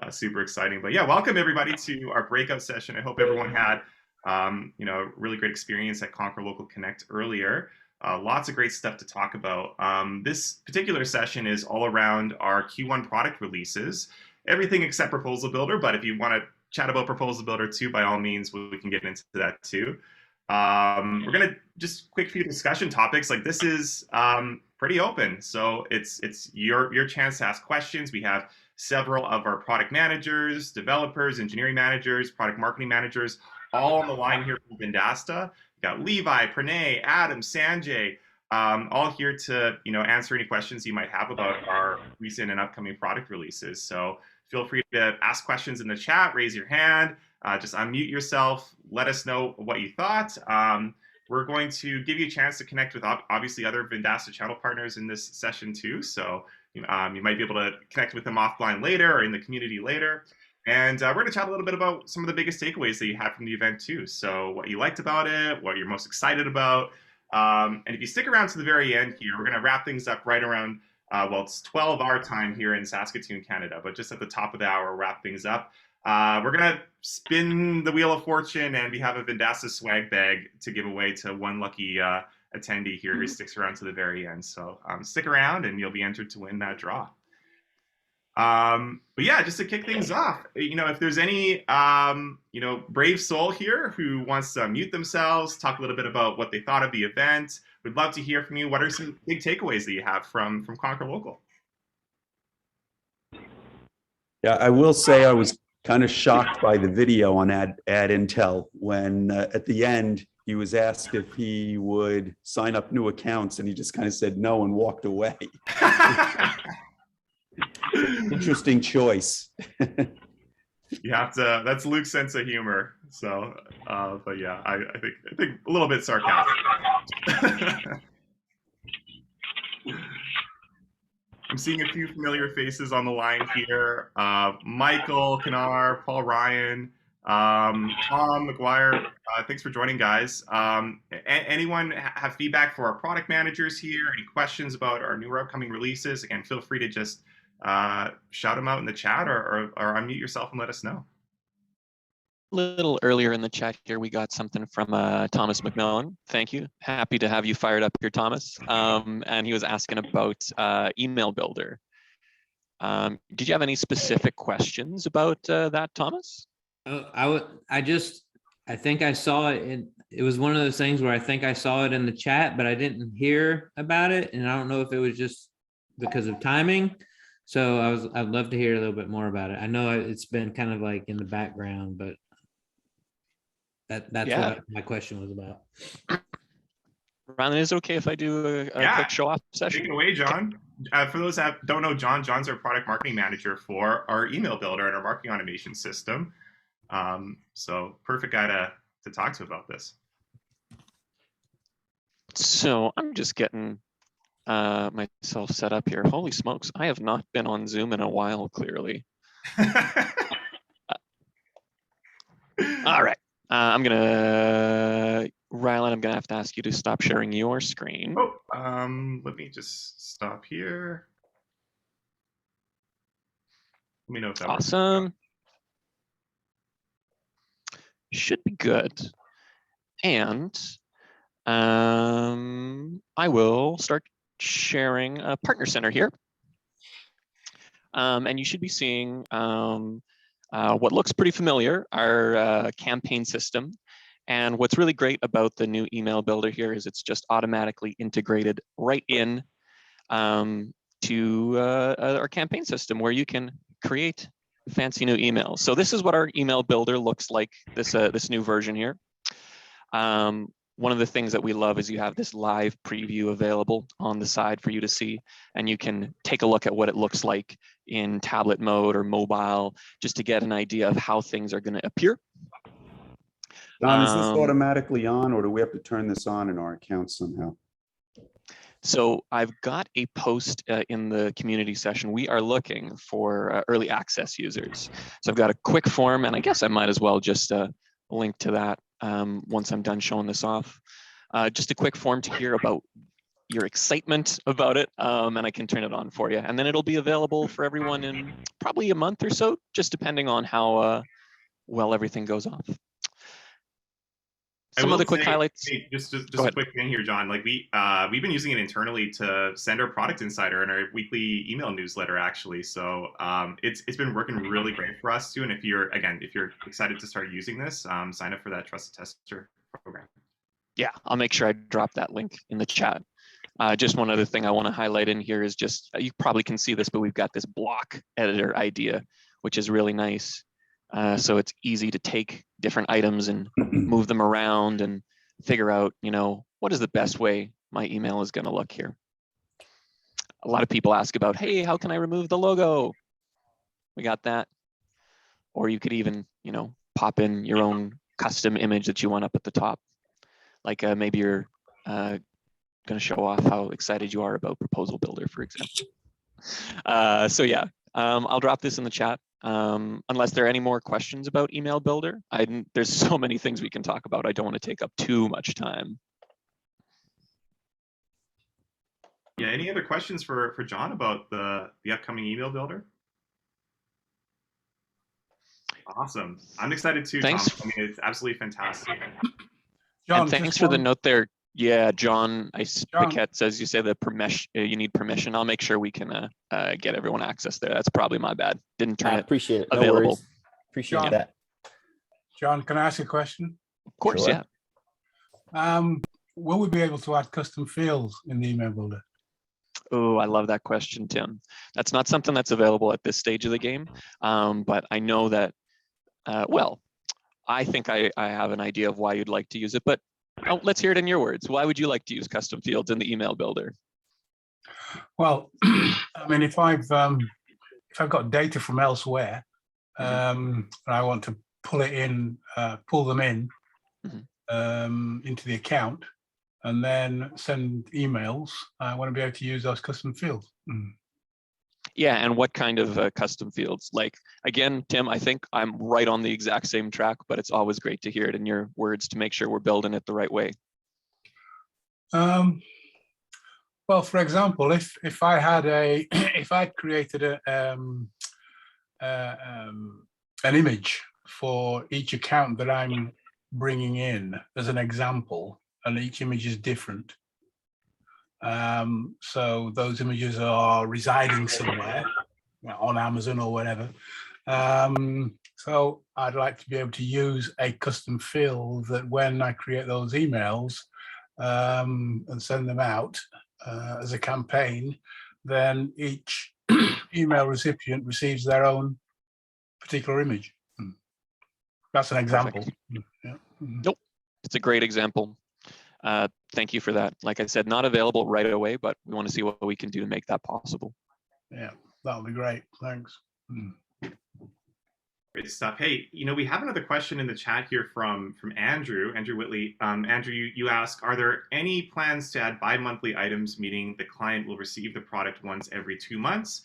super exciting. But yeah, welcome everybody to our breakout session. I hope everyone had really great experience at Conquer Local Connect earlier. Lots of great stuff to talk about. This particular session is all around our Q1 product releases, everything except Proposal Builder. But if you want to chat about Proposal Builder too, by all means, we can get into that too. We're gonna just quick few discussion topics. Like this is pretty open, so it's your chance to ask questions. We have several of our product managers, developers, engineering managers, product marketing managers, all on the line here from Vendasta. We got Levi, Pranay, Adam, Sanjay, all here to answer any questions you might have about our recent and upcoming product releases. So feel free to ask questions in the chat, raise your hand, just unmute yourself, let us know what you thought. We're going to give you a chance to connect with obviously other Vendasta channel partners in this session too. So you might be able to connect with them offline later or in the community later. And we're going to chat a little bit about some of the biggest takeaways that you had from the event too. So what you liked about it, what you're most excited about. And if you stick around to the very end here, we're going to wrap things up right around, well, it's 12 our time here in Saskatoon, Canada, but just at the top of the hour, wrap things up. We're going to spin the Wheel of Fortune, and we have a Vendasta swag bag to give away to one lucky attendee here who sticks around to the very end. So stick around, and you'll be entered to win that draw. But yeah, just to kick things off, if there's any, brave soul here who wants to mute themselves, talk a little bit about what they thought of the event, we'd love to hear from you. What are some big takeaways that you have from Conquer Local? Yeah, I will say I was kind of shocked by the video on Ad Intel when at the end he was asked if he would sign up new accounts, and he just kind of said no and walked away. Interesting choice. You have to. That's Luke's sense of humor. So, but yeah, I think a little bit sarcastic. I'm seeing a few familiar faces on the line here. Michael Kanar, Paul Ryan, Tom McGuire. Thanks for joining, guys. Anyone have feedback for our product managers here? Any questions about our newer upcoming releases? Again, feel free to just shout them out in the chat or unmute yourself and let us know. A little earlier in the chat here, we got something from Thomas McMillan. Thank you. Happy to have you fired up here, Thomas. And he was asking about Email Builder. Did you have any specific questions about that, Thomas? I think I saw it. It was one of those things where I think I saw it in the chat, but I didn't hear about it. And I don't know if it was just because of timing. So I'd love to hear a little bit more about it. I know it's been kind of like in the background, but that's what my question was about. Ron, is it okay if I do a quick show off session? Take it away, John. For those that don't know John's our product marketing manager for our email builder and our marketing automation system. So perfect guy to talk to about this. So I'm just getting myself set up here. Holy smokes, I have not been on Zoom in a while, clearly. All right. Rylan, I'm gonna have to ask you to stop sharing your screen. Oh, let me just stop here. Let me know if that works. Awesome. Should be good. And I will start sharing a partner center here. And you should be seeing what looks pretty familiar, our campaign system. And what's really great about the new email builder here is it's just automatically integrated right in to our campaign system, where you can create fancy new emails. So this is what our email builder looks like, this new version here. One of the things that we love is you have this live preview available on the side for you to see, and you can take a look at what it looks like in tablet mode or mobile, just to get an idea of how things are going to appear. John, is this automatically on, or do we have to turn this on in our account somehow? So I've got a post in the community session. We are looking for early access users. So I've got a quick form, and I guess I might as well just link to that once I'm done showing this off. Just a quick form to hear about your excitement about it, and I can turn it on for you. And then it'll be available for everyone in probably a month or so, just depending on how well everything goes off. Some other quick highlights. Hey, just Go a ahead. quick thing here, John. Like we've been using it internally to send our product insider and our weekly email newsletter, actually. So it's been working really great for us too. And if you're excited to start using this, sign up for that Trusted Tester program. Yeah, I'll make sure I drop that link in the chat. Just one other thing I want to highlight in here is just, you probably can see this, but we've got this block editor idea, which is really nice. So it's easy to take different items and move them around and figure out, what is the best way my email is going to look here. A lot of people ask about, hey, how can I remove the logo? We got that. Or you could even, pop in your own custom image that you want up at the top. Like maybe you're going to show off how excited you are about Proposal Builder, for example. So yeah, I'll drop this in the chat. Unless there are any more questions about Email Builder. There's so many things we can talk about. I don't want to take up too much time. Yeah, any other questions for John about the upcoming Email Builder? Awesome. I'm excited too, Thanks. Tom. I mean, it's absolutely fantastic. John, and thanks for the note there. Yeah, John, Paquette says you say the permission, you need permission. I'll make sure we can get everyone access there. That's probably my bad. Didn't turn I it appreciate it. No available. worries. Appreciate John. that. John, can I ask a question? Of course, Sure. yeah. Will we be able to add custom fields in the email builder? Oh, I love that question, Tim. That's not something that's available at this stage of the game, but I know that, well, I think I have an idea of why you'd like to use it, but let's hear it in your words. Why would you like to use custom fields in the email builder? Well, I mean, if I've got data from elsewhere, and I want to pull them in into the account, and then send emails, I want to be able to use those custom fields. Yeah, and what kind of custom fields? Like, again, Tim, I think I'm right on the exact same track, but it's always great to hear it in your words to make sure we're building it the right way. Well, for example, if I had if I created an image for each account that I'm bringing in as an example, and each image is different. So those images are residing somewhere on Amazon or whatever. So I'd like to be able to use a custom field that when I create those emails and send them out as a campaign, then each email recipient receives their own particular image. That's an example. Yeah. Nope, it's a great example. Thank you for that. Like I said, not available right away, but we want to see what we can do to make that possible. Yeah, that'll be great. Thanks. Great stuff. Hey, we have another question in the chat here from Andrew Whitley. Andrew, you ask, are there any plans to add bi-monthly items, meaning the client will receive the product once every 2 months?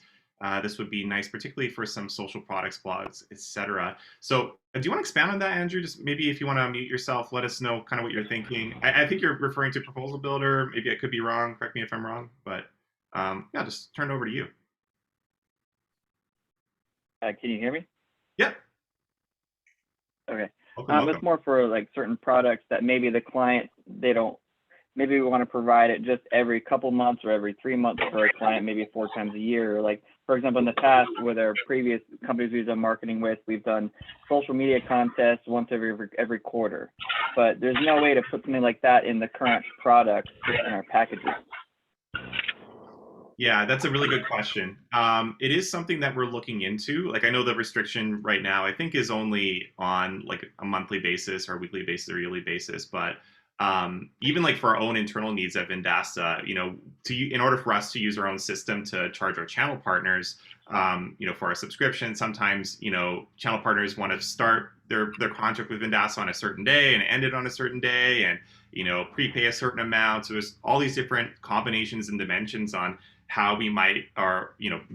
This would be nice, particularly for some social products, blogs, etc. So do you want to expand on that, Andrew? Just maybe if you want to unmute yourself, let us know kind of what you're thinking. I think you're referring to Proposal Builder. Maybe I could be wrong. Correct me if I'm wrong. But yeah, just turn it over to you. Can you hear me? Yep. Okay. Welcome. It's more for like certain products that maybe the client, maybe we want to provide it just every couple months or every 3 months for a client, maybe 4 times a year. Like, for example, in the past with our previous companies we've done marketing with, we've done social media contests once every quarter. But there's no way to put something like that in the current product in our packages. Yeah, that's a really good question. It is something that we're looking into. Like, I know the restriction right now, I think, is only on like a monthly basis or weekly basis or yearly basis. But even like for our own internal needs at Vendasta, in order for us to use our own system to charge our channel partners, for our subscription, sometimes, channel partners want to start their contract with Vendasta on a certain day and end it on a certain day and, prepay a certain amount. So there's all these different combinations and dimensions on how we might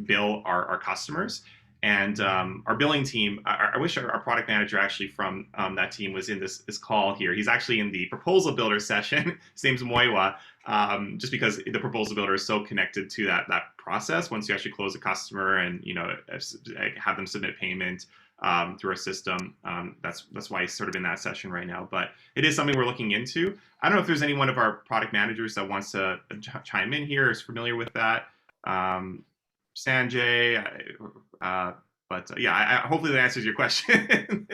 bill our customers. And our billing team, I wish our product manager actually from that team was in this call here. He's actually in the proposal builder session. His name's Moiwa, just because the proposal builder is so connected to that process. Once you actually close a customer and have them submit payment through our system, that's why he's sort of in that session right now. But it is something we're looking into. I don't know if there's any one of our product managers that wants to chime in here, is familiar with that. Sanjay, hopefully that answers your question.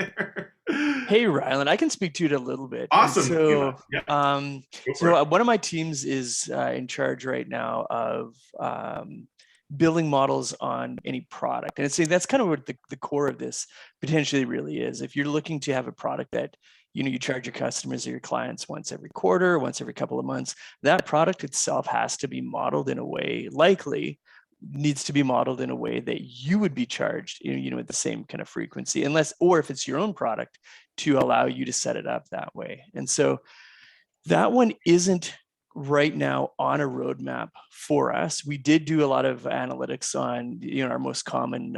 Hey, Rylan, I can speak to it a little bit. Awesome. So, Yeah. one of my teams is in charge right now of billing models on any product. And that's kind of what the core of this potentially really is. If you're looking to have a product that you charge your customers or your clients once every quarter, once every couple of months, that product itself has to be modeled in a way, likely needs to be modeled in a way that you would be charged, at the same kind of frequency, or if it's your own product, to allow you to set it up that way. And so that one isn't right now on a roadmap for us. We did do a lot of analytics on our most common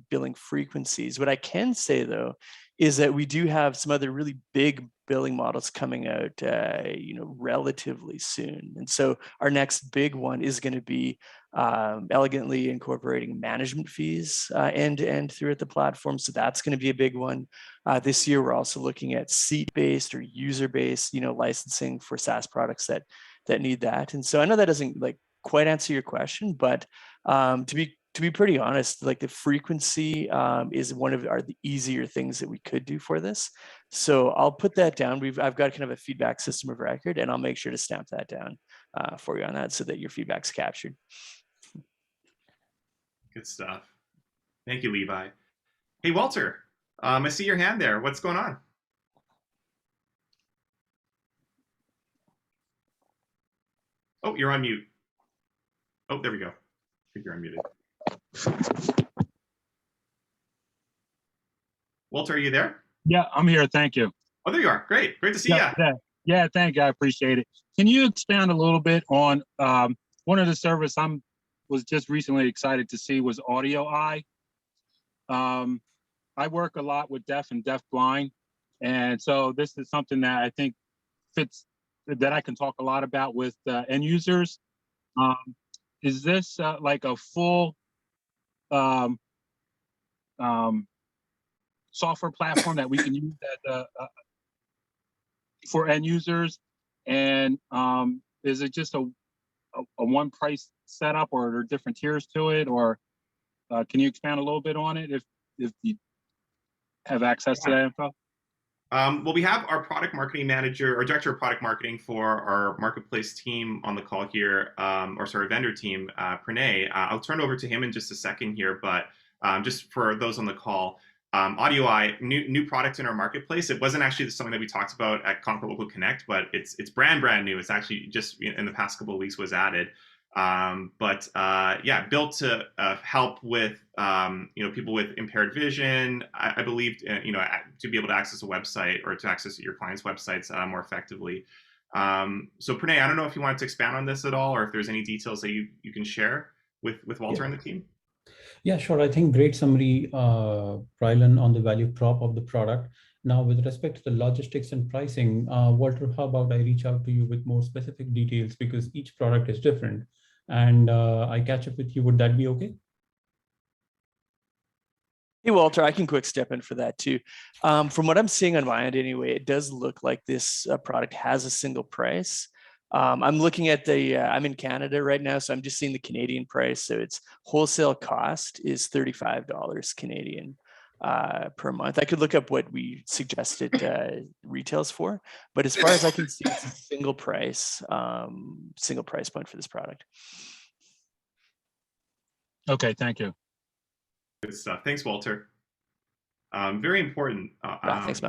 billing frequencies. What I can say though is that we do have some other really big billing models coming out relatively soon. And so our next big one is going to be elegantly incorporating management fees end to end throughout the platform. So that's going to be a big one. This year, we're also looking at seat-based or user-based, licensing for SaaS products that need that. And so I know that doesn't quite answer your question, but to be pretty honest, the frequency is one of the easier things that we could do for this. So I'll put that down. I've got kind of a feedback system of record, and I'll make sure to stamp that down for you on that so that your feedback's captured. Good stuff. Thank you, Levi. Hey, Walter, I see your hand there. What's going on? Oh, you're on mute. Oh, there we go. I think you're unmuted. Walter, are you there? Yeah, I'm here. Thank you. Oh, there you are. Great. Great to see you. Yeah, thank you. I appreciate it. Can you expand a little bit on one of the service was just recently excited to see was Audio Eye. I work a lot with deaf and deafblind, and so this is something that I think fits, that I can talk a lot about with end users. Is this like a full software platform that we can use for end users? And is it just a one price setup, or are there different tiers to it? Or can you expand a little bit on it if you have access to that info? Well, we have our product marketing manager, or director of product marketing for our marketplace team on the call here, vendor team, Pranay. I'll turn over to him in just a second here, but just for those on the call, Audio Eye, new product in our marketplace. It wasn't actually something that we talked about at Conquer Local Connect, but it's brand new. It's actually just in the past couple of weeks was added. Built to help with people with impaired vision, I believe, to be able to access a website or to access your clients' websites more effectively. So Pranay, I don't know if you wanted to expand on this at all, or if there's any details that you can share with Walter and the team. Yeah, sure. I think great summary, Rylan, on the value prop of the product. Now, with respect to the logistics and pricing, Walter, how about I reach out to you with more specific details, because each product is different, and I catch up with you. Would that be okay? Hey, Walter, I can quick step in for that too. From what I'm seeing on my end anyway, it does look like this product has a single price. I'm looking at I'm in Canada right now, so I'm just seeing the Canadian price. So its wholesale cost is $35 Canadian per month. I could look up what we suggested retails for, but as far as I can see, it's a single price point for this product. Okay, thank you. Good stuff. Thanks, Walter. Very important Thanks,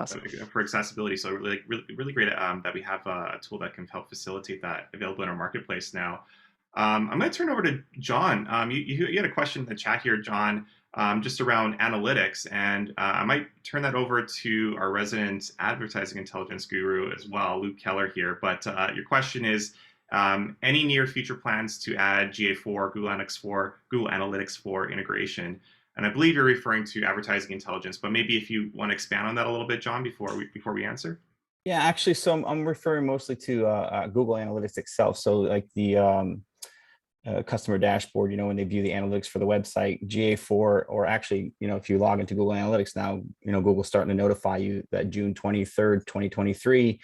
for accessibility. So really great that we have a tool that can help facilitate that available in our marketplace now. I'm going to turn over to John. You had a question in the chat here, John, just around analytics, and I might turn that over to our resident advertising intelligence guru as well, Luke Keller here. But your question is, any near future plans to add GA4, Google Analytics 4 integration? And I believe you're referring to advertising intelligence, but maybe if you want to expand on that a little bit, John, before we answer. Yeah, actually, so I'm referring mostly to Google Analytics itself. So like the customer dashboard, when they view the analytics for the website, GA4, or actually, if you log into Google Analytics now, Google's starting to notify you that June 23rd, 2023,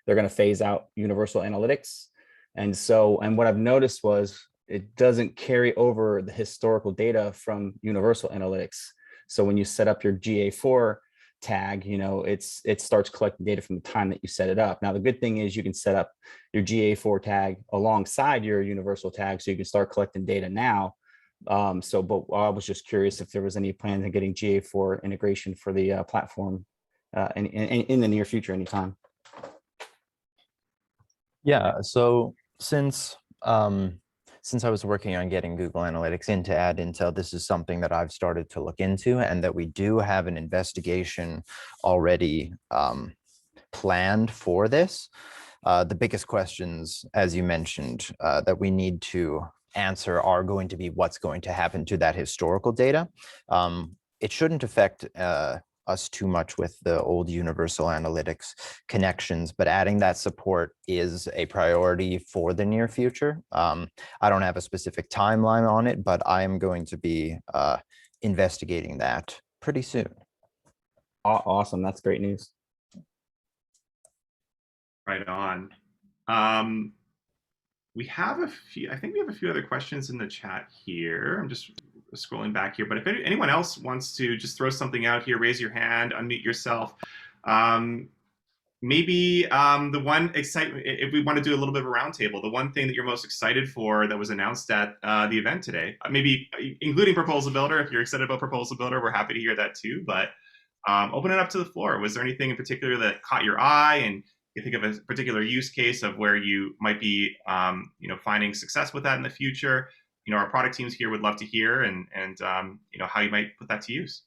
they're going to phase out universal analytics. And what I've noticed was it doesn't carry over the historical data from universal analytics. So when you set up your GA4 tag, it starts collecting data from the time that you set it up. Now, the good thing is you can set up your GA4 tag alongside your universal tag, so you can start collecting data now. But I was just curious if there was any plan to getting GA4 integration for the platform in the near future, anytime. Yeah, so since I was working on getting Google Analytics into Ad Intel, this is something that I've started to look into, and that we do have an investigation already planned for this. The biggest questions, as you mentioned, that we need to answer are going to be what's going to happen to that historical data. It shouldn't affect us too much with the old universal analytics connections, but adding that support is a priority for the near future. I don't have a specific timeline on it, but I am going to be investigating that pretty soon. Awesome. That's great news. Right on. We have a few, I think we have a few other questions in the chat here. I'm just scrolling back here, but if anyone else wants to just throw something out here, raise your hand, unmute yourself. Maybe the one excitement, if we want to do a little bit of a roundtable, the one thing that you're most excited for that was announced at the event today, maybe including Proposal Builder. If you're excited about Proposal Builder, we're happy to hear that too, but open it up to the floor. Was there anything in particular that caught your eye, and you think of a particular use case of where you might be finding success with that in the future? Our product teams here would love to hear, and how you might put that to use.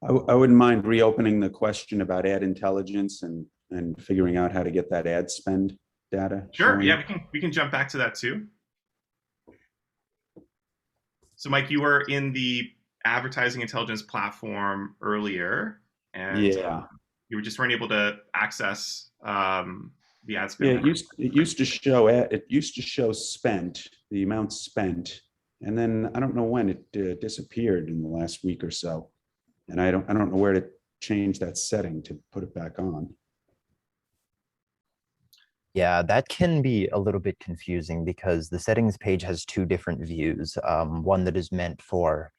I wouldn't mind reopening the question about ad intelligence and figuring out how to get that ad spend data. Sure. showing. Yeah, we can jump back to that too. So, Mike, you were in the advertising intelligence platform earlier, and yeah, you just weren't able to access the ad spend. Yeah, it used to show spent, the amount spent, and then I don't know when it disappeared in the last week or so, and I don't know where to change that setting to put it back on. Yeah, that can be a little bit confusing because the settings page has two different views, one that is meant for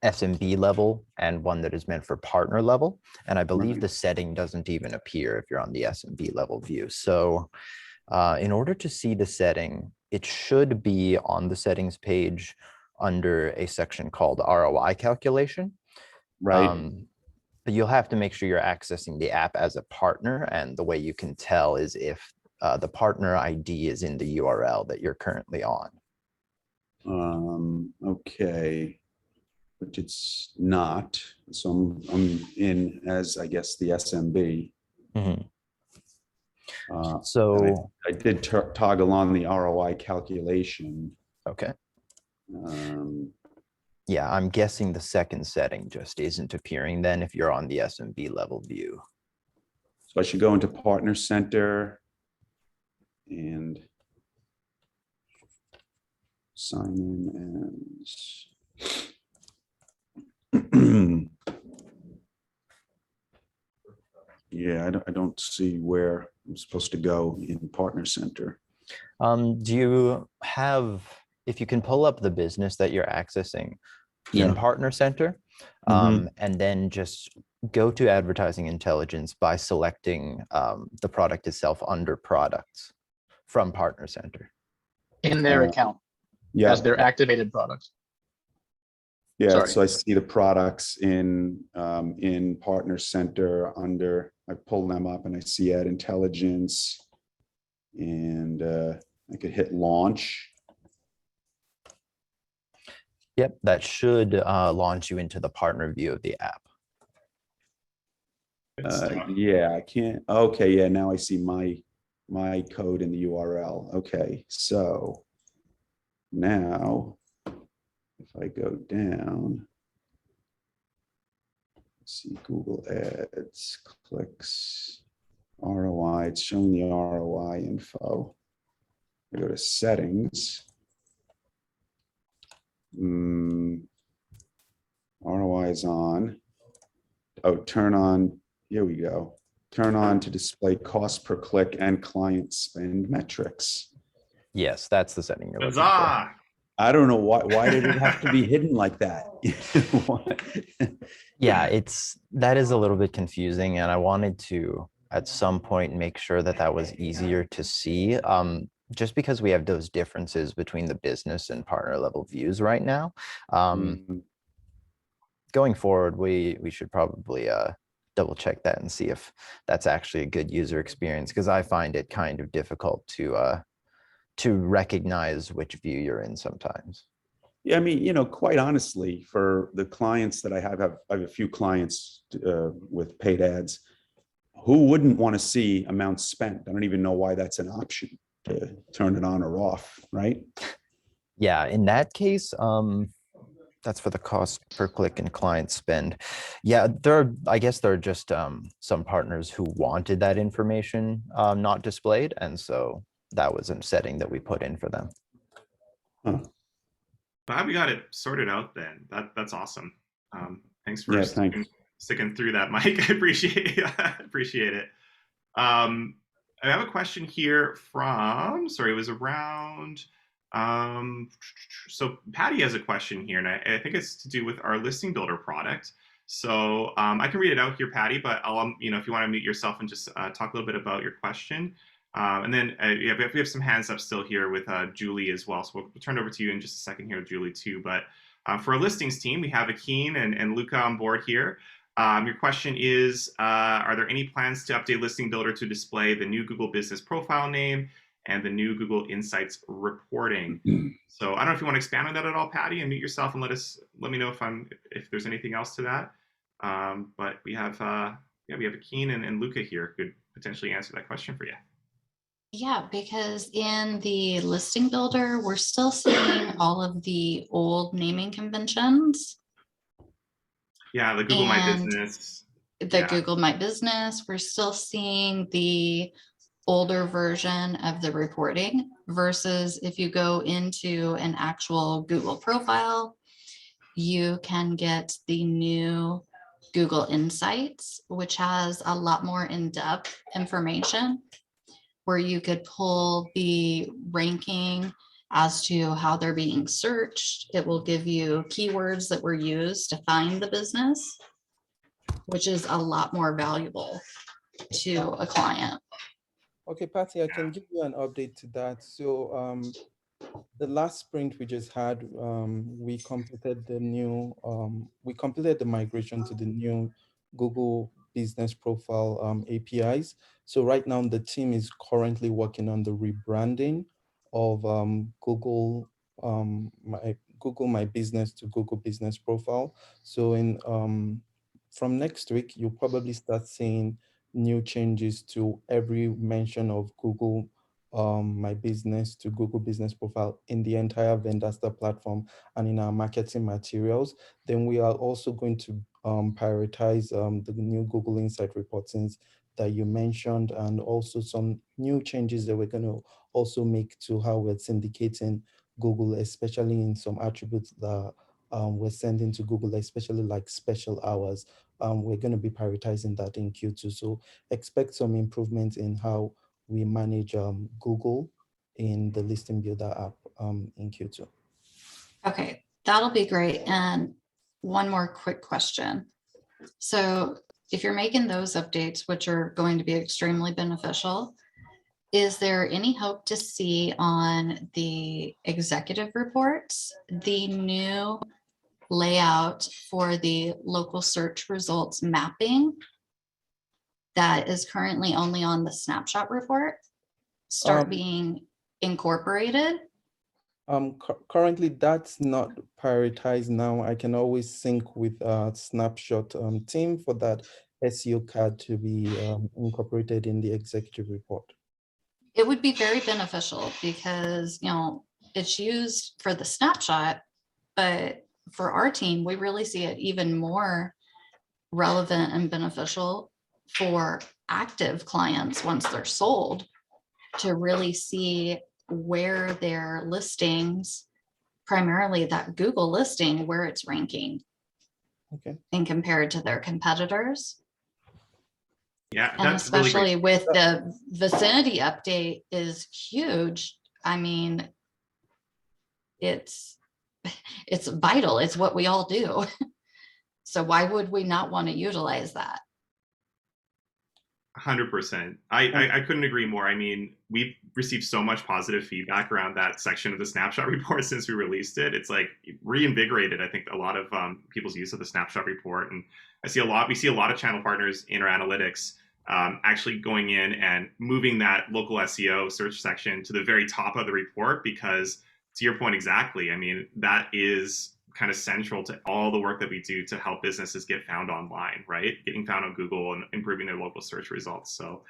SMB level and one that is meant for partner level. And I believe Right. the setting doesn't even appear if you're on the SMB level view. So in order to see the setting, it should be on the settings page under a section called ROI calculation. Right. But you'll have to make sure you're accessing the app as a partner. And the way you can tell is if the partner ID is in the URL that you're currently on. Okay. Which it's not. So I'm in as, I guess, the SMB. Mm-hmm. So I did toggle on the ROI calculation. Okay. Yeah, I'm guessing the second setting just isn't appearing then if you're on the SMB level view. So I should go into Partner Center and sign in as. Yeah, I don't see where I'm supposed to go in Partner Center. Do you have, if you can pull up the business that you're accessing in Partner Center, and then just go to Advertising Intelligence by selecting the product itself under Products from Partner Center. In their account, as their activated products. Yeah, Sorry. so I see the products in Partner Center under, I pull them up and I see Ad Intelligence, and I could hit launch. Yep, that should launch you into the partner view of the app. Yeah, I can't. Okay, yeah, now I see my code in the URL. Okay, so Now, if I go down, see Google Ads, clicks, ROI, it's showing the ROI info. I go to settings. ROI is on. Oh, turn on, here we go. Turn on to display cost per click and client spend metrics. Yes, that's the setting you're looking for. Huzzah! I don't know why did it have to be hidden like that? Yeah, that is a little bit confusing, and I wanted to at some point make sure that that was easier to see. Just because we have those differences between the business and partner level views right now. Going forward, we should probably double check that and see if that's actually a good user experience, because I find it kind of difficult to recognize which view you're in sometimes. Yeah, I mean, quite honestly, for the clients that I have a few clients with paid ads. Who wouldn't want to see amounts spent? I don't even know why that's an option to turn it on or off, right? Yeah, in that case, that's for the cost per click and client spend. Yeah, I guess there are just some partners who wanted that information not displayed, and so that was a setting that we put in for them. Huh. Glad we got it sorted out then. That's awesome. Thanks for sticking through that, Mike. I appreciate it. I have a question here from, sorry, it was around, so Patty has a question here, and I think it's to do with our listing builder product. So I can read it out here, Patty, but I'll, if you want to mute yourself and just talk a little bit about your question. And then we have some hands up still here with Julie as well. So we'll turn it over to you in just a second here, Julie, too. But for our listings team, we have Akeen and Luca on board here. Your question is, are there any plans to update Listing Builder to display the new Google Business Profile name and the new Google Insights reporting? So I don't know if you want to expand on that at all, Patty, and mute yourself and let me know if there's anything else to that. But we have Akeen and Luca here who could potentially answer that question for you. Yeah, because in the Listing Builder, we're still seeing all of the old naming conventions. Yeah, the Google My Business. Google My Business. We're still seeing the older version of the reporting versus if you go into an actual Google profile, you can get the new Google Insights, which has a lot more in-depth information where you could pull the ranking as to how they're being searched. It will give you keywords that were used to find the business, which is a lot more valuable to a client. Okay, Patty, I can give you an update to that. So the last sprint we just had, we completed the migration to the new Google Business Profile APIs. So right now the team is currently working on the rebranding of Google My Business to Google Business Profile. So from next week, you'll probably start seeing new changes to every mention of Google My Business to Google Business Profile in the entire Vendasta platform and in our marketing materials. Then we are also going to prioritize the new Google Insight reportings that you mentioned, and also some new changes that we're going to also make to how we're syndicating Google, especially in some attributes that we're sending to Google, especially like special hours. We're going to be prioritizing that in Q2. So expect some improvements in how we manage Google in the Listing Builder app in Q2. Okay, that'll be great. And one more quick question. So if you're making those updates, which are going to be extremely beneficial, is there any hope to see on the executive reports the new layout for the local search results mapping that is currently only on the snapshot report start being incorporated? Currently, that's not prioritized now. I can always sync with snapshot team for that SEO card to be incorporated in the executive report. It would be very beneficial because, it's used for the snapshot, but for our team, we really see it even more relevant and beneficial for active clients once they're sold, to really see where their listings, primarily that Google listing, where it's ranking. Okay. And compared to their competitors. Yeah, And that's really especially great. with the vicinity update is huge. I mean, it's vital. It's what we all do. So why would we not want to utilize that? 100%. I couldn't agree more. I mean, we've received so much positive feedback around that section of the snapshot report since we released it. It's like reinvigorated, I think, a lot of people's use of the snapshot report. And we see a lot of channel partners in our analytics actually going in and moving that local SEO search section to the very top of the report, because to your point exactly, I mean, that is kind of central to all the work that we do to help businesses get found online, right? Getting found on Google and improving their local search results. So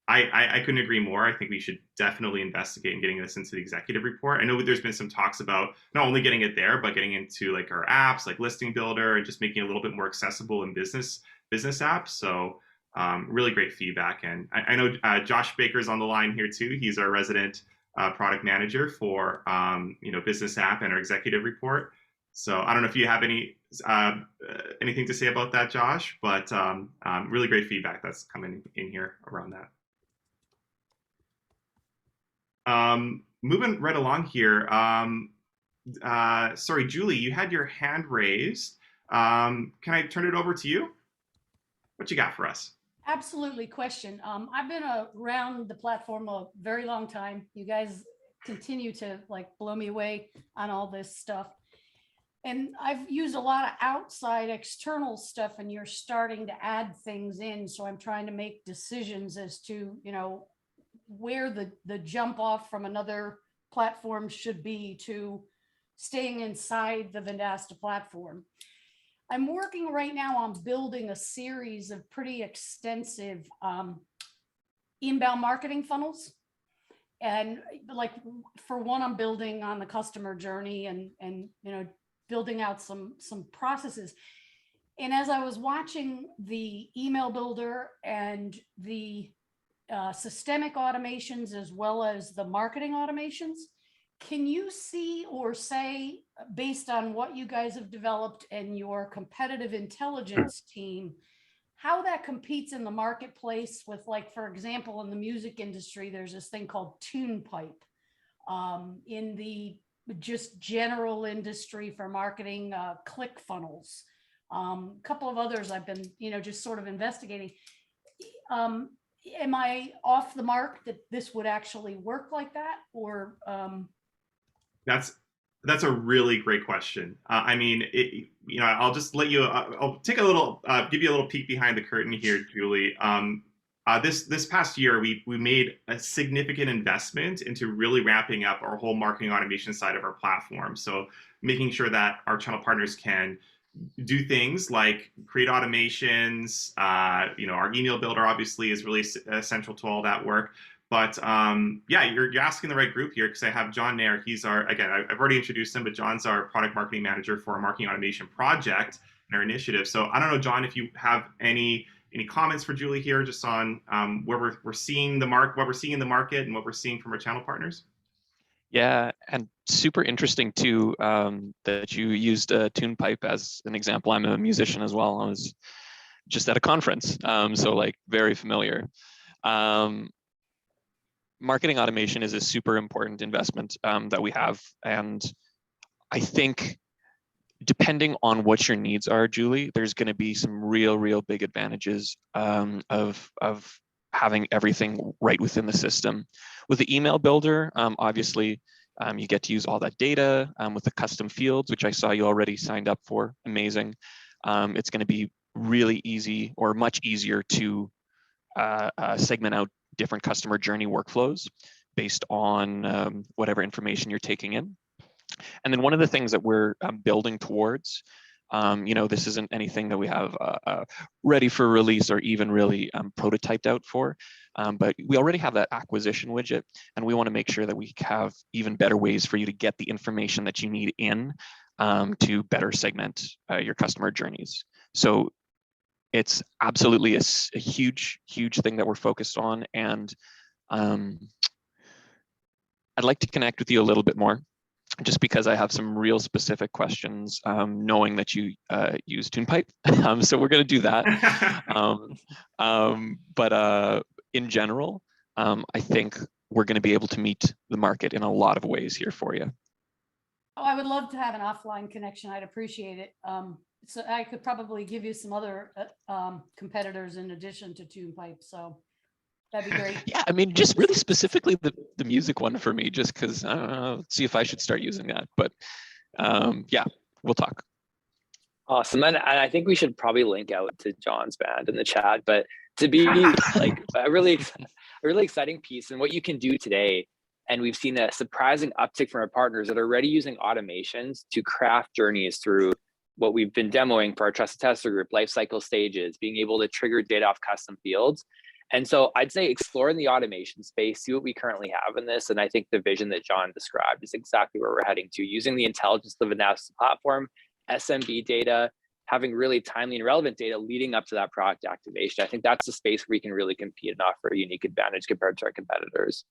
I couldn't agree more. I think we should definitely investigate in getting this into the executive report. I know there's been some talks about not only getting it there, but getting into like our apps, like Listing Builder, and just making it a little bit more accessible in business apps. So really great feedback. And I know Josh Baker's on the line here too. He's our resident product manager for business app and our executive report. So I don't know if you have anything to say about that, Josh, but really great feedback that's coming in here around that. Moving right along here. Sorry, Julie, you had your hand raised. Can I turn it over to you? What you got for us? Absolutely. Question. I've been around the platform a very long time. You guys continue to like blow me away on all this stuff. And I've used a lot of outside external stuff, and you're starting to add things in. So I'm trying to make decisions as to, where the jump off from another platform should be to staying inside the Vendasta platform. I'm working right now on building a series of pretty extensive inbound marketing funnels. And like for one, I'm building on the customer journey and building out some processes. And as I was watching the email builder and the systemic automations as well as the marketing automations, can you see or say, based on what you guys have developed and your competitive intelligence team, how that competes in the marketplace with, like, for example, in the music industry, there's this thing called TunePipe. In the just general industry for marketing, ClickFunnels, a couple of others I've been, just sort of investigating. Am I off the mark that this would actually work like that, or? That's a really great question. I mean, I'll just let you. I'll take give you a little peek behind the curtain here, Julie. This past year, we made a significant investment into really ramping up our whole marketing automation side of our platform. So making sure that our channel partners can do things like create automations. Our email builder obviously is really essential to all that work. But you're asking the right group here, because I have John Nair. He's I've already introduced him, but John's our product marketing manager for our marketing automation project and our initiative. So I don't know, John, if you have any comments for Julie here, just on where we're seeing what we're seeing in the market and what we're seeing from our channel partners. Yeah, and super interesting too that you used TunePipe as an example. I'm a musician as well. I was just at a conference, so like very familiar. Marketing automation is a super important investment that we have, and I think depending on what your needs are, Julie, there's going to be some real big advantages of having everything right within the system. With the email builder, obviously, you get to use all that data with the custom fields, which I saw you already signed up for. Amazing. It's going to be really easy, or much easier, to segment out different customer journey workflows based on whatever information you're taking in. And then one of the things that we're building towards This isn't anything that we have ready for release or even really prototyped out for, but we already have that acquisition widget, and we want to make sure that we have even better ways for you to get the information that you need in to better segment your customer journeys. So it's absolutely a huge, huge thing that we're focused on, and I'd like to connect with you a little bit more, just because I have some real specific questions, knowing that you use TunePipe. So we're going to do that. But in general, I think we're going to be able to meet the market in a lot of ways here for you. Oh, I would love to have an offline connection. I'd appreciate it. So I could probably give you some other competitors in addition to TunePipe. So that'd be great. Yeah, I mean, just really specifically the music one for me, just because I don't know, see if I should start using that. But yeah, we'll talk. Awesome. And I think we should probably link out to John's band in the chat, but to be like a really exciting piece and what you can do today. And we've seen a surprising uptick from our partners that are already using automations to craft journeys through what we've been demoing for our trusted tester group, life cycle stages, being able to trigger data off custom fields. And so I'd say explore in the automation space, see what we currently have in this. And I think the vision that John described is exactly where we're heading to, using the intelligence of the Vendasta platform, SMB data, having really timely and relevant data leading up to that product activation. I think that's the space where we can really compete and offer a unique advantage compared to our competitors.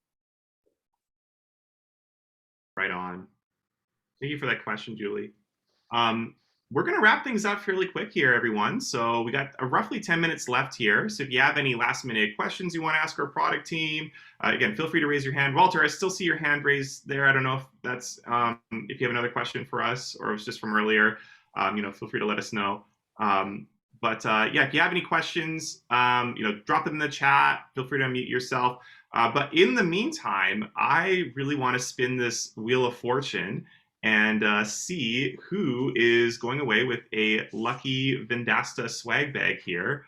Right on. Thank you for that question, Julie. We're going to wrap things up fairly quick here, everyone. So we got roughly 10 minutes left here. So if you have any last minute questions you want to ask our product team, again, feel free to raise your hand. Walter, I still see your hand raised there. I don't know if that's, if you have another question for us or it was just from earlier, feel free to let us know. Yeah, if you have any questions, drop them in the chat. Feel free to unmute yourself. But in the meantime, I really want to spin this wheel of fortune and see who is going away with a lucky Vendasta swag bag here,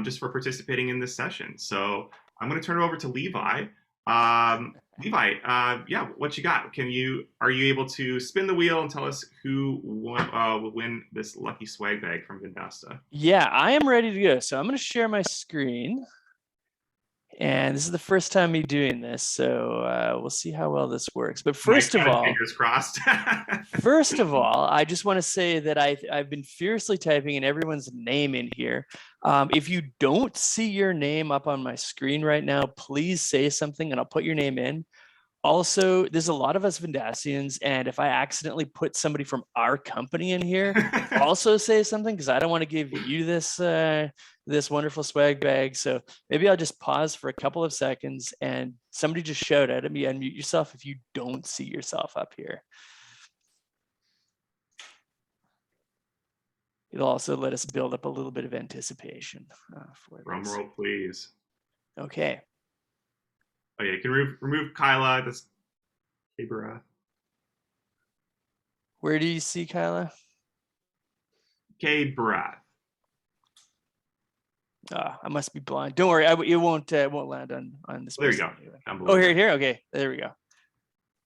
just for participating in this session. So I'm going to turn it over to Levi. Levi, yeah, what you got? Are you able to spin the wheel and tell us who will win this lucky swag bag from Vendasta? Yeah, I am ready to go. So I'm going to share my screen. And this is the first time me doing this, so we'll see how well this works. But first of all, fingers crossed. First of all, I just want to say that I've been fiercely typing in everyone's name in here. If you don't see your name up on my screen right now, please say something and I'll put your name in. Also, there's a lot of us Vendastians, and if I accidentally put somebody from our company in here, also say something, because I don't want to give you this this wonderful swag bag. So maybe I'll just pause for a couple of seconds and somebody just shout out at me, unmute yourself if you don't see yourself up here. It'll also let us build up a little bit of anticipation for Drum this. roll, please. Okay. Oh yeah, you can remove Kyla. That's Kabara. Where do you see Kyla? Kabara. I must be blind. Don't worry, it won't land on this. There you go. Anyway. Oh, here. Okay, there we go.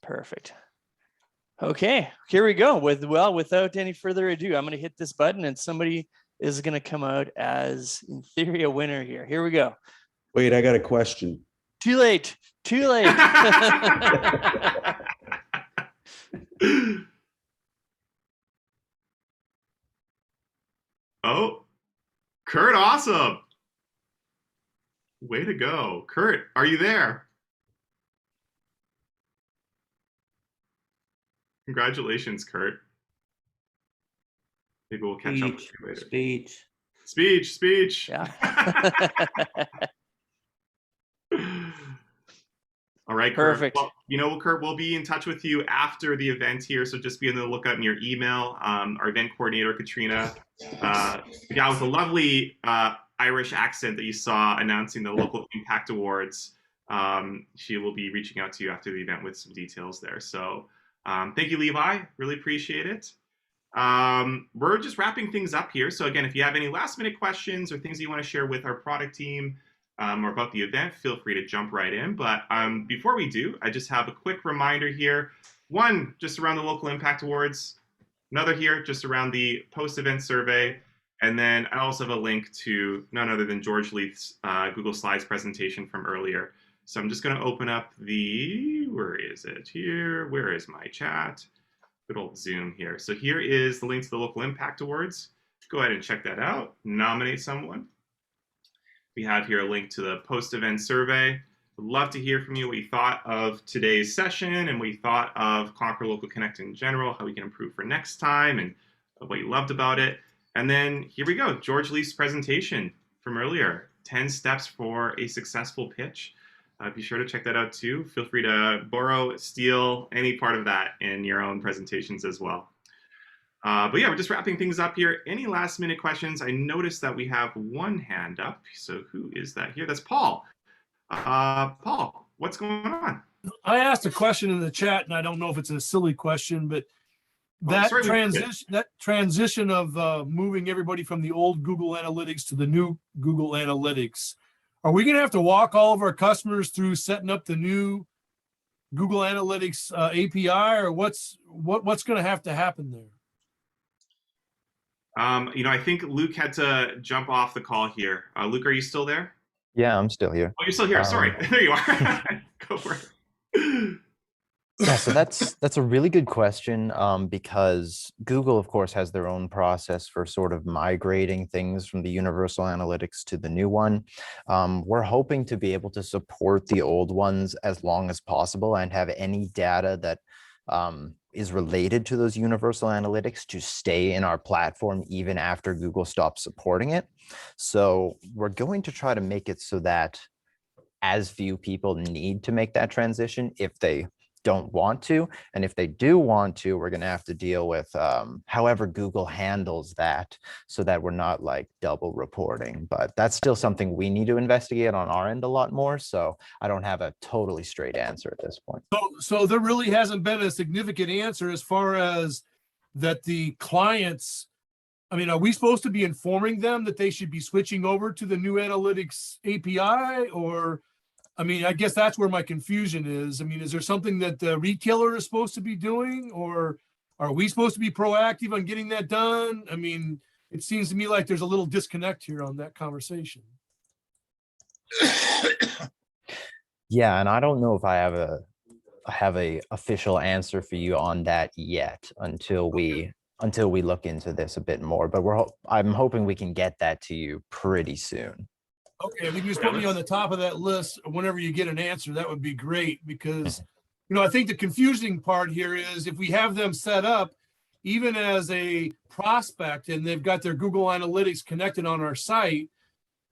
Perfect. Okay, here we go. Without any further ado, I'm going to hit this button, and somebody is going to come out as, in theory, a winner here. Here we go. Wait, I got a question. Too late. Too late. Oh, Kurt, awesome. Way to go. Kurt, are you there? Congratulations, Kurt. Maybe we'll catch up with you later. Speech. Yeah. All right, Perfect. Kurt. Well, Kurt, we'll be in touch with you after the event here, so just be on the lookout in your email. Our event coordinator, Katrina, the guy with a lovely Irish accent that you saw announcing the local Impact Awards, she will be reaching out to you after the event with some details there. So thank you, Levi. Really appreciate it. We're just wrapping things up here. So again, if you have any last minute questions or things that you want to share with our product team, or about the event, feel free to jump right in. But before we do, I just have a quick reminder here. One, just around the local Impact Awards, another here just around the post-event survey. And then I also have a link to none other than George Leith's Google Slides presentation from earlier. So I'm just going to open up the, where is it here? Where is my chat? Good old Zoom here. So here is the link to the Local Impact Awards. Go ahead and check that out. Nominate someone. We have here a link to the post-event survey. Would love to hear from you what you thought of today's session and what you thought of Conquer Local Connect in general, how we can improve for next time, and what you loved about it. And then here we go, George Leith's presentation from earlier, 10 steps for a successful pitch. Be sure to check that out too. Feel free to borrow, steal any part of that in your own presentations as well. But yeah, we're just wrapping things up here. Any last minute questions? I noticed that we have one hand up. So who is that here? That's Paul. Paul, what's going on? I asked a question in the chat, and I don't know if it's a silly question, but that transition of moving everybody from the old Google Analytics to the new Google Analytics, are we going to have to walk all of our customers through setting up the new Google Analytics API, or what's going to have to happen there? I think Luke had to jump off the call here. Luke, are you still there? Yeah, I'm still here. Oh, you're still here. Sorry. There you are. Go for it. Yeah, so that's a really good question, because Google, of course, has their own process for sort of migrating things from the Universal Analytics to the new one. We're hoping to be able to support the old ones as long as possible and have any data that is related to those Universal Analytics to stay in our platform even after Google stops supporting it. So we're going to try to make it so that as few people need to make that transition if they don't want to. And if they do want to, we're going to have to deal with however Google handles that so that we're not like double reporting. But that's still something we need to investigate on our end a lot more. So I don't have a totally straight answer at this point. So there really hasn't been a significant answer as far as that the clients, I mean, are we supposed to be informing them that they should be switching over to the new analytics API? Or, I mean, I guess that's where my confusion is. I mean, is there something that the retailer is supposed to be doing, or are we supposed to be proactive on getting that done? I mean, it seems to me like there's a little disconnect here on that conversation. Yeah, and I don't know if I have a official answer for you on that yet until we look into this a bit more. But I'm hoping we can get that to you pretty soon. Okay, if you just put me on the top of that list whenever you get an answer, that would be great, because, I think the confusing part here is if we have them set up, even as a prospect, and they've got their Google Analytics connected on our site,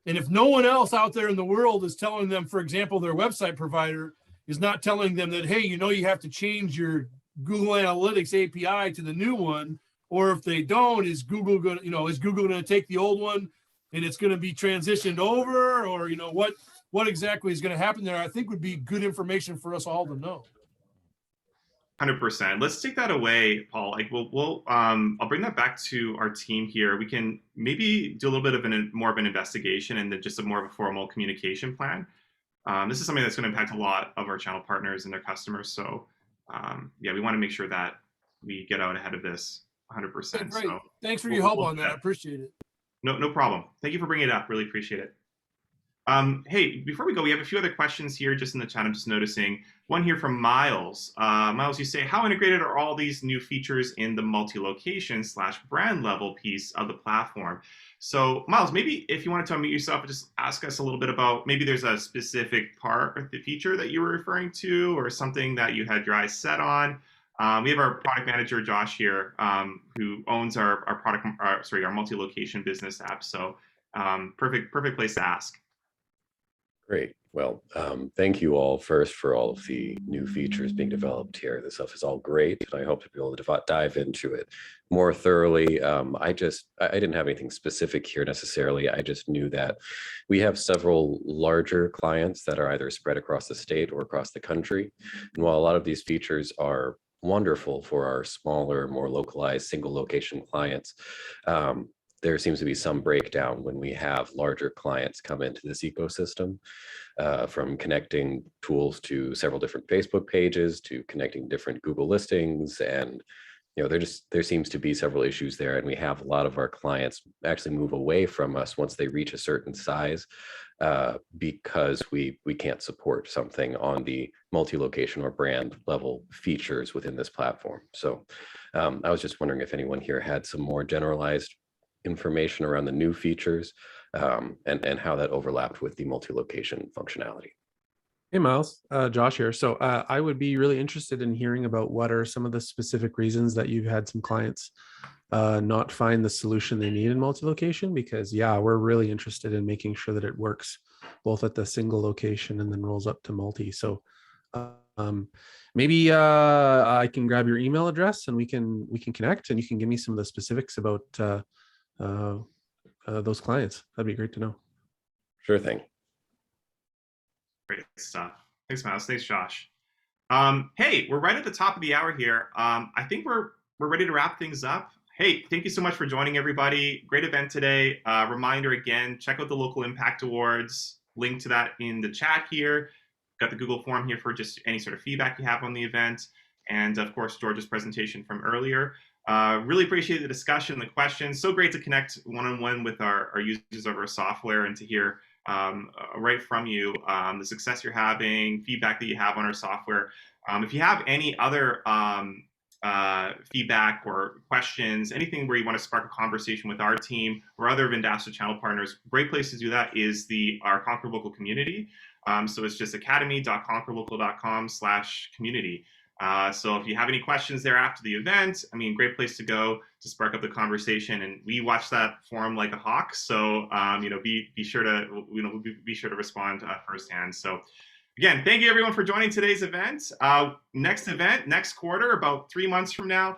and if no one else out there in the world is telling them, for example, their website provider is not telling them that, hey, you have to change your Google Analytics API to the new one, or if they don't, is Google going to take the old one and it's going to be transitioned over, or what exactly is going to happen there? I think would be good information for us all to know. 100%. Let's take that away, Paul. Like I'll bring that back to our team here. We can maybe do a little bit of more of an investigation and then just a more of a formal communication plan. This is something that's going to impact a lot of our channel partners and their customers. So yeah, we want to make sure that we get out ahead of this 100%. Great. So thanks for your help on that. I appreciate it. No problem. Thank you for bringing it up. Really appreciate it. Hey, before we go, we have a few other questions here just in the chat. I'm just noticing one here from Miles. Miles, you say, how integrated are all these new features in the multi-location / brand level piece of the platform? So Miles, maybe if you wanted to unmute yourself and just ask us a little bit about, maybe there's a specific part of the feature that you were referring to, or something that you had your eyes set on. We have our product manager, Josh, here, who owns our multi-location business app. So perfect place to ask. Great. Well, thank you all first for all of the new features being developed here. This stuff is all great, and I hope to be able to dive into it more thoroughly. I didn't have anything specific here necessarily. I just knew that we have several larger clients that are either spread across the state or across the country. And while a lot of these features are wonderful for our smaller, more localized single location clients, there seems to be some breakdown when we have larger clients come into this ecosystem, from connecting tools to several different Facebook pages to connecting different Google listings and there seems to be several issues there, and we have a lot of our clients actually move away from us once they reach a certain size, because we can't support something on the multi-location or brand level features within this platform. So I was just wondering if anyone here had some more generalized information around the new features, and how that overlapped with the multi-location functionality. Hey, Miles, Josh here. So I would be really interested in hearing about what are some of the specific reasons that you've had some clients not find the solution they need in multi-location, because yeah, we're really interested in making sure that it works both at the single location and then rolls up to multi. So maybe I can grab your email address and we can connect, and you can give me some of the specifics about those clients. That'd be great to know. Sure thing. Great stuff. Thanks, Miles. Thanks, Josh. Hey, we're right at the top of the hour here. I think we're ready to wrap things up. Hey, thank you so much for joining, everybody. Great event today. Reminder again, check out the Local Impact Awards. Link to that in the chat here. Got the Google form here for just any sort of feedback you have on the event. And of course, George's presentation from earlier. Really appreciate the discussion, the questions. So great to connect one-on-one with our users of our software and to hear right from you the success you're having, feedback that you have on our software. If you have any other feedback or questions, anything where you want to spark a conversation with our team or other Vendasta channel partners, great place to do that is our Conquer Local community. So it's just academy.conquerlocal.com/community. So if you have any questions there after the event, I mean, great place to go to spark up the conversation. And we watch that forum like a hawk. So, be sure to, be sure to respond firsthand. So again, thank you everyone for joining today's event. Next event, next quarter, about 3 months from now,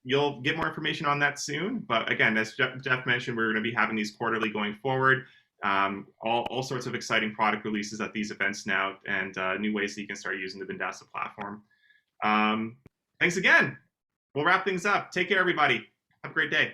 you'll get more information on that soon. But again, as Jeff mentioned, we're going to be having these quarterly going forward. All sorts of exciting product releases at these events now, and new ways that you can start using the Vendasta platform. Thanks again. We'll wrap things up. Take care, everybody. Have a great day.